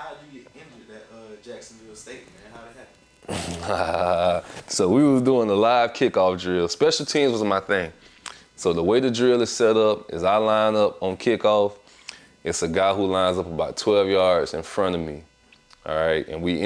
how did you get injured at Jacksonville State, man? How did that happen? So we was doing a live kickoff drill. Special teams was my thing. So the way the drill is set up is I line up on kickoff. It's a guy who lines up about 12 yards in front of me, all right? And we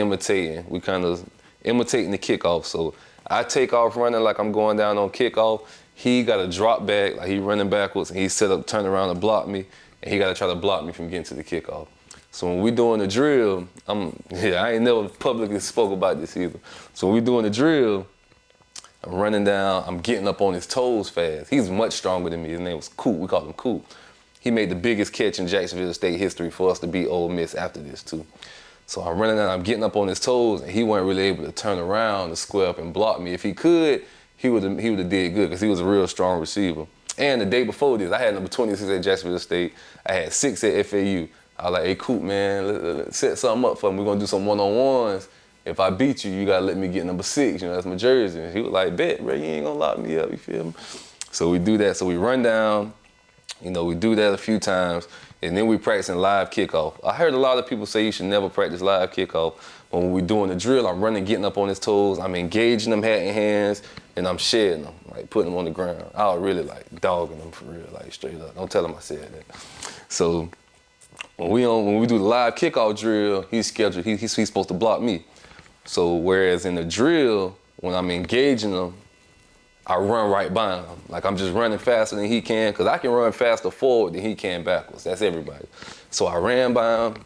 kind of imitating the kickoff. So I take off running like I'm going down on kickoff. He got to drop back, like he running backwards, and he set up, turn around to block me, and he got to try to block me from getting to the kickoff. So when we doing the drill, I ain't never publicly spoke about this either. So when we doing the drill, I'm running down, I'm getting up on his toes fast. He's much stronger than me. His name was Coop, we called him Coop. He made the biggest catch in Jacksonville State history for us to beat Ole Miss after this too. So I'm running down, I'm getting up on his toes, and he wasn't really able to turn around to square up and block me. If he could, he would have did good because he was a real strong receiver. And the day before this, I had number 26 at Jacksonville State. I had 6 at FAU. I was like, hey, Coop, man, let's set something up for me. We're going to do some one-on-ones. If I beat you, you got to let me get number 6. You know, that's my jersey. And he was like, bet, bro, you ain't going to lock me up, you feel me? So we do that. So we run down. You know, we do that a few times. And then we practicing live kickoff. I heard a lot of people say you should never practice live kickoff. But when we're doing the drill, I'm running, getting up on his toes. I'm engaging them hat in hands, and I'm shedding them, like putting them on the ground. I was really like dogging them for real, like straight up. Don't tell him I said that. So when we do the live kickoff drill, he's scheduled, he's supposed to block me. So whereas in the drill, when I'm engaging him, I run right by him. Like I'm just running faster than he can, because I can run faster forward than he can backwards. That's everybody. So I ran by him,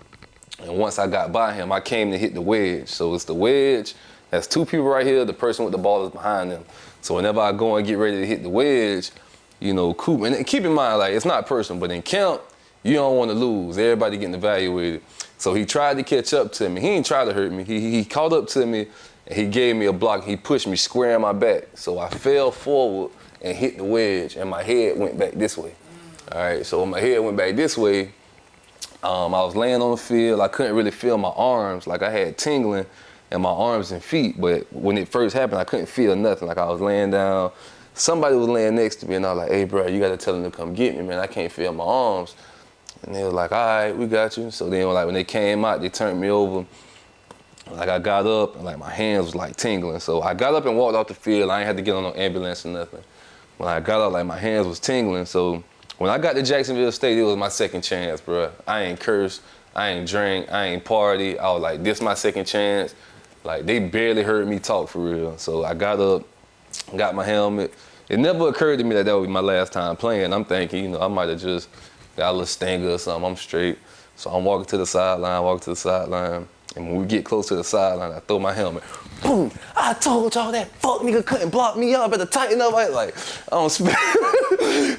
and once I got by him, I came to hit the wedge. So it's the wedge, that's 2 people right here, the person with the ball is behind them. So whenever I go and get ready to hit the wedge, you know, Coop, and keep in mind, like, it's not personal, but in camp, you don't want to lose. Everybody getting evaluated. So he tried to catch up to me. He didn't try to hurt me. He caught up to me, and he gave me a block. He pushed me square in my back. So I fell forward and hit the wedge, and my head went back this way. All right, so when my head went back this way, I was laying on the field. I couldn't really feel my arms. Like I had tingling in my arms and feet, but when it first happened, I couldn't feel nothing. Like I was laying down. Somebody was laying next to me, and I was like, hey, bro, you got to tell him to come get me, man. I can't feel my arms. And they was like, all right, we got you. So then, like, when they came out, they turned me over. Like, I got up, and, like, my hands was, like, tingling. So I got up and walked off the field. I ain't had to get on no ambulance or nothing. When I got up, like, my hands was tingling. So when I got to Jacksonville State, it was my second chance, bro. I ain't cursed. I ain't drink. I ain't party. I was like, this my second chance. Like, they barely heard me talk for real. So I got up, got my helmet. It never occurred to me that would be my last time playing. I'm thinking, you know, I might have just got a little stinger or something. I'm straight. So I'm walking to the sideline, and when we get close to the sideline, I throw my helmet. Boom! I told y'all that fuck nigga couldn't block me up. I better tighten up. I don't spit.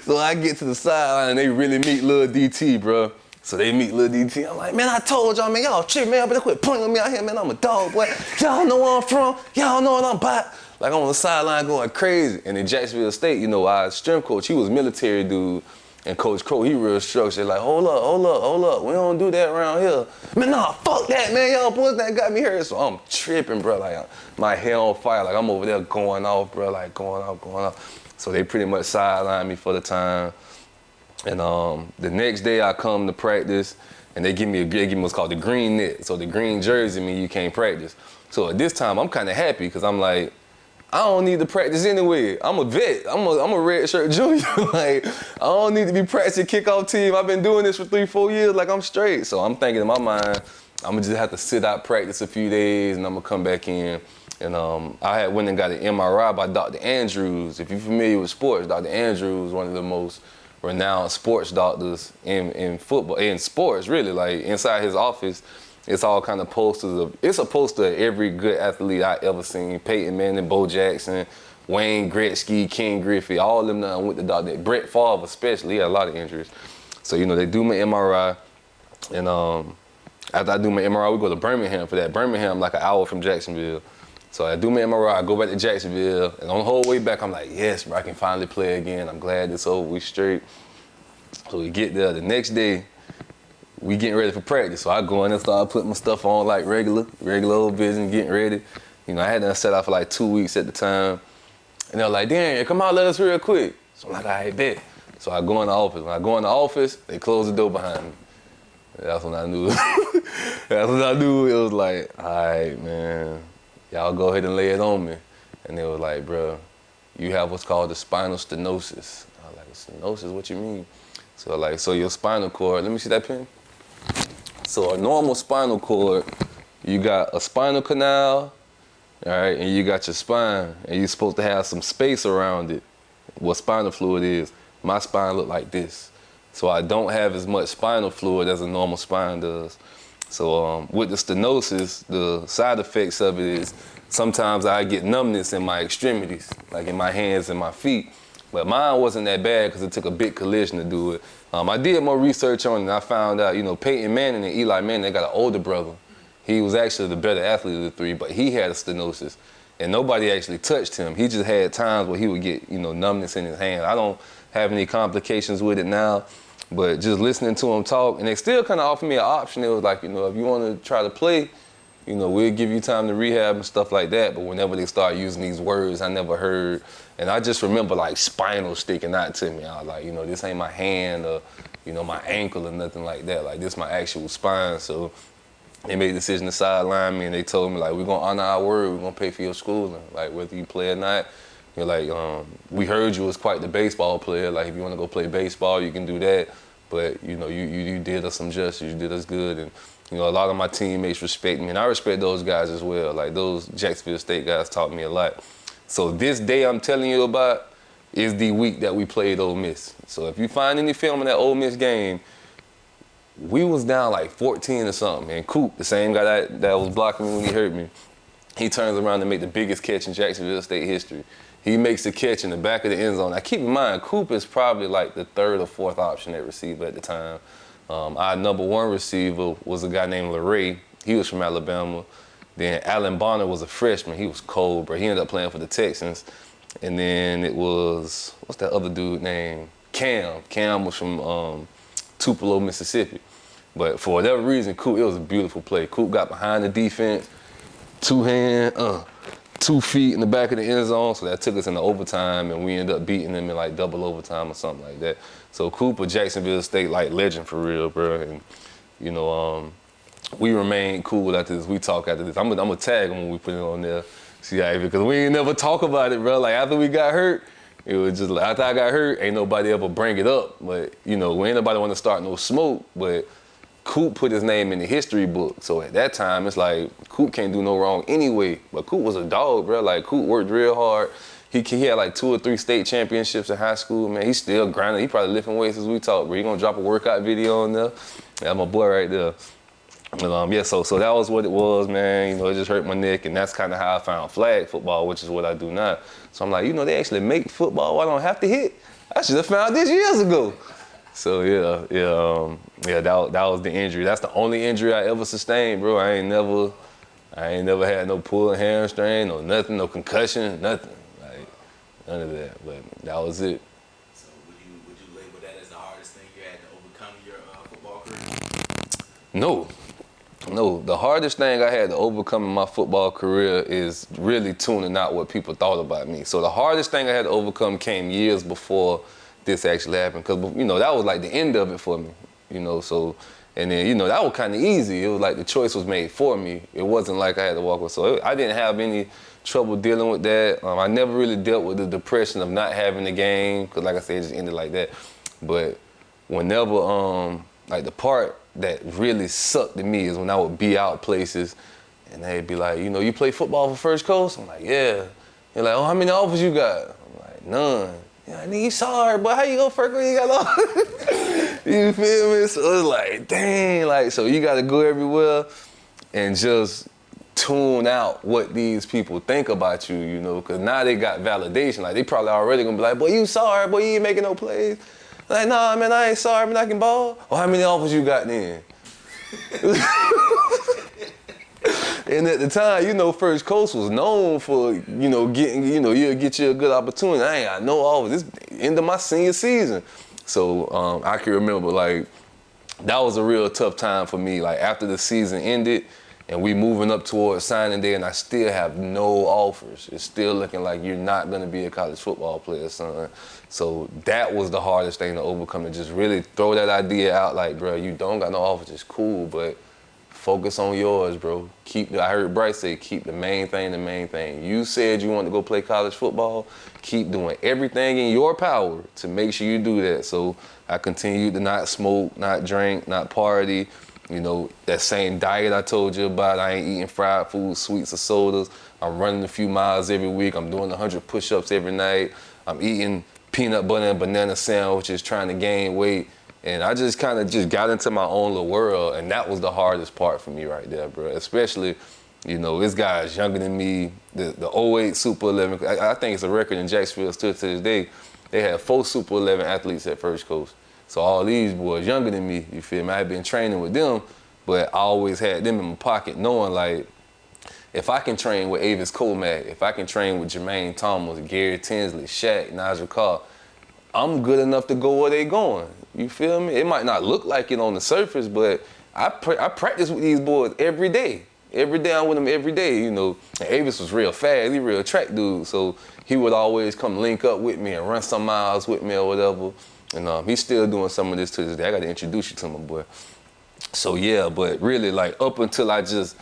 So I get to the sideline, and they really meet Lil DT, bro. So they meet Lil DT. I'm like, man, I told y'all, man, y'all tripping, man. I better quit pointing on me out here, man. I'm a dog, boy. Y'all know where I'm from. Y'all know what I'm about. Like, I'm on the sideline going crazy. And in Jacksonville State, you know, our strength coach, he was military dude. And Coach Crow, he real structured. Like, hold up. We don't do that around here. Man, nah, fuck that, man. Y'all boys that got me hurt. So I'm tripping, bro. Like, my hair on fire. Like, I'm over there going off, bro. Like, going off. So they pretty much sidelined me for the time. And the next day I come to practice, and they give me what's called the green net. So the green jersey mean you can't practice. So at this time, I'm kind of happy, because I'm like, I don't need to practice anyway. I'm a vet. I'm a red shirt junior. Like, I don't need to be practicing kickoff team. I've been doing this for 3-4 years. Like, I'm straight. So I'm thinking in my mind, I'm gonna just have to sit out practice a few days, and I'm gonna come back in. And I had went and got an MRI by Dr. Andrews. If you're familiar with sports, Dr. Andrews, one of the most renowned sports doctors in football, in sports really. Like, inside his office, it's all kind of posters it's a poster of every good athlete I ever seen. Peyton Manning, Bo Jackson, Wayne Gretzky, Ken Griffey, all of them now went to doctor. Brett Favre especially, he had a lot of injuries. So, you know, they do my MRI, and after I do my MRI, we go to Birmingham for that. Birmingham, like an hour from Jacksonville. So I do my MRI, I go back to Jacksonville, and on the whole way back, I'm like, yes, bro, I can finally play again. I'm glad it's over, we straight. So we get there the next day, we getting ready for practice. So I go in and start putting my stuff on like regular old business, getting ready. You know, I had that set out for like 2 weeks at the time. And they're like, Darian, come out, let us real quick. So I'm like, all right, bet. So I go in the office. When I go in the office, they close the door behind me. That's when I knew That's what I knew. It was like, all right, man, y'all go ahead and lay it on me. And they was like, bro, you have what's called the spinal stenosis. I was like, stenosis, what you mean? So like, so your spinal cord, let me see that pen. So a normal spinal cord, you got a spinal canal, all right, and you got your spine, and you're supposed to have some space around it, what spinal fluid is. My spine look like this. So I don't have as much spinal fluid as a normal spine does. So with the stenosis, the side effects of it is sometimes I get numbness in my extremities, like in my hands and my feet. But mine wasn't that bad because it took a big collision to do it. I did more research on it and I found out, Peyton Manning and Eli Manning, they got an older brother. He was actually the better athlete of the three, but he had a stenosis. And nobody actually touched him. He just had times where he would get, numbness in his hand. I don't have any complications with it now, but just listening to him talk, and they still kind of offered me an option. It was like, if you want to try to play, we'll give you time to rehab and stuff like that. But whenever they start using these words I never heard, and I just remember like spinal sticking out to me. I was like, this ain't my hand or, my ankle or nothing like that. Like this my actual spine. So they made a decision to sideline me, and they told me like, we're gonna honor our word. We're gonna pay for your schooling, like whether you play or not. We heard you was quite the baseball player. Like if you want to go play baseball, you can do that. But you did us some justice. You did us good, and a lot of my teammates respect me, and I respect those guys as well. Like those Jacksonville State guys taught me a lot. So this day I'm telling you about is the week that we played Ole Miss. So if you find any film in that Ole Miss game, we was down like 14 or something, and Coop, the same guy that was blocking me when he hurt me, he turns around to make the biggest catch in Jacksonville State history. He makes the catch in the back of the end zone. Now keep in mind, Coop is probably like the third or fourth option at receiver at the time. Our number one receiver was a guy named LeRae. He was from Alabama. Then Allen Bonner was a freshman. He was cold, bro. He ended up playing for the Texans. And then it was, what's that other dude named? Cam. Cam was from Tupelo, Mississippi. But for whatever reason, Coop, it was a beautiful play. Coop got behind the defense, 2 feet in the back of the end zone, so that took us into overtime, and we ended up beating them in like double overtime or something like that. So Cooper, Jacksonville State, like legend for real, bro. And we remained cool after this. We talk after this. I'm gonna tag him when we put it on there. See how, because we ain't never talk about it, bro. Like after we got hurt, it was just like after I got hurt, ain't nobody ever bring it up. But we ain't nobody want to start no smoke. But Coop put his name in the history book. So at that time, it's like, Coop can't do no wrong anyway. But Coop was a dog, bro. Like, Coop worked real hard. He had like 2 or 3 state championships in high school, man. He's still grinding. He probably lifting weights as we talk, bro. He gonna drop a workout video on there. That's my boy right there. But so that was what it was, man. It just hurt my neck, and that's kind of how I found flag football, which is what I do now. So I'm like, they actually make football where I don't have to hit. I should have found this years ago. So that was the injury. That's the only injury I ever sustained, bro. I ain't never had no pull hamstring, no nothing, no concussion, nothing. Like none of that. But that was it. So would you label that as the hardest thing you had to overcome in your football career? No, the hardest thing I had to overcome in my football career is really tuning out what people thought about me. So the hardest thing I had to overcome came years before this actually happened, because that was like the end of it for me, so, and then that was kind of easy. It was like the choice was made for me. It wasn't like I had to walk away. So I didn't have any trouble dealing with that. I never really dealt with the depression of not having the game, because like I said, it just ended like that. But whenever like the part that really sucked to me is when I would be out places and they'd be like, you play football for First Coast? I'm like, yeah. They're like, oh, how many offers you got? I'm like, none. Yeah, nigga, you sorry, but how you go First Coast? You got off? You feel me? So it's like, dang, like, so you got to go everywhere and just tune out what these people think about you, because now they got validation. Like, they probably already gonna be like, boy, you sorry, boy, you ain't making no plays. Like, nah, man, I ain't sorry, man, I can ball. Well, how many offers you got then? And at the time, First Coast was known for, getting, you'll get you a good opportunity. I ain't got no offers. This end of my senior season. So I can remember, like, that was a real tough time for me. Like, after the season ended and we moving up towards signing day and I still have no offers. It's still looking like you're not going to be a college football player, son. So that was the hardest thing to overcome, to just really throw that idea out like, bro, you don't got no offers, it's cool, but focus on yours, bro. I heard Bryce say, keep the main thing the main thing. You said you want to go play college football. Keep doing everything in your power to make sure you do that. So I continued to not smoke, not drink, not party. You know, that same diet I told you about. I ain't eating fried food, sweets or sodas. I'm running a few miles every week. I'm doing 100 push-ups every night. I'm eating peanut butter and banana sandwiches, trying to gain weight. And I just kind of just got into my own little world, and that was the hardest part for me right there, bro. Especially, you know, this guy's younger than me, the '08 Super 11. I think it's a record in Jacksonville still to this day. They had 4 Super 11 athletes at First Coast. So all these boys younger than me, you feel me? I had been training with them, but I always had them in my pocket knowing, like, if I can train with Avis Comack, if I can train with Jermaine Thomas, Gary Tinsley, Shaq, Nigel Carr, I'm good enough to go where they going. You feel me? It might not look like it on the surface, but I practice with these boys every day. Every day I'm with them every day, you know. And Avis was real fast, he real track dude, so he would always come link up with me and run some miles with me or whatever. And he's still doing some of this to this day. I got to introduce you to my boy. So yeah, but really, like, up until I just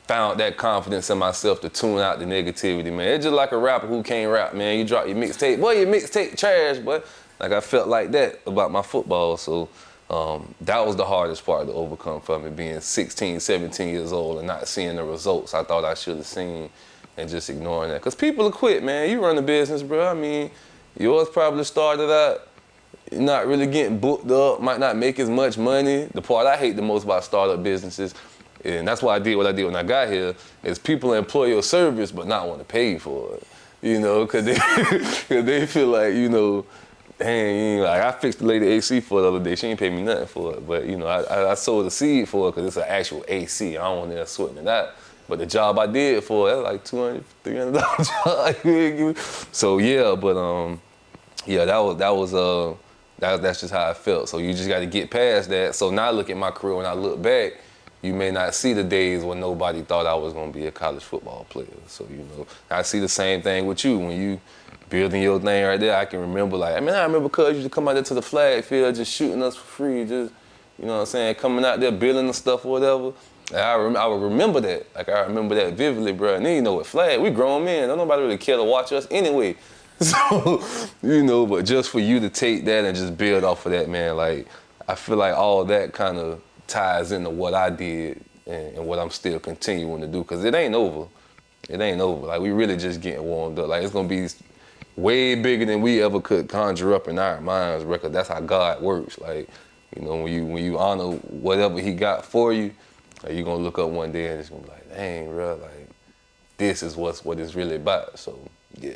found that confidence in myself to tune out the negativity, man. It's just like a rapper who can't rap, man. You drop your mixtape, boy, your mixtape trash, but like I felt like that about my football. So that was the hardest part to overcome for me, being 16, 17 years old and not seeing the results I thought I should have seen and just ignoring that. Because people will quit, man. You run a business, bro. I mean, yours probably started out not really getting booked up, might not make as much money. The part I hate the most about startup businesses, and that's why I did what I did when I got here, is people employ your service but not want to pay you for it. You know, cause they feel like, you know, dang, like I fixed the lady AC for the other day. She ain't paid me nothing for it, but you know, I sold the seed for it because it's an actual AC. I don't want to sweating it out. But the job I did for it, like $200, $300 job. So yeah, but yeah, that's just how I felt. So you just got to get past that. So now look at my career. When I look back, you may not see the days when nobody thought I was going to be a college football player. So, you know, I see the same thing with you. When you building your thing right there, I can remember, like, I remember Cuz used to come out there to the flag field just shooting us for free, just, you know what I'm saying, coming out there building the stuff or whatever. I would remember that. Like, I remember that vividly, bro. And then, you know, with flag, we grown men. Don't nobody really care to watch us anyway. So, you know, but just for you to take that and just build off of that, man, like, I feel like all that kind of ties into what I did and what I'm still continuing to do, because it ain't over. It ain't over. Like, we really just getting warmed up. Like, it's going to be way bigger than we ever could conjure up in our minds, because that's how God works. Like, you know, when you honor whatever he got for you, like, you're going to look up one day and it's going to be like, dang, bro, like, this is what it's really about. So, yeah.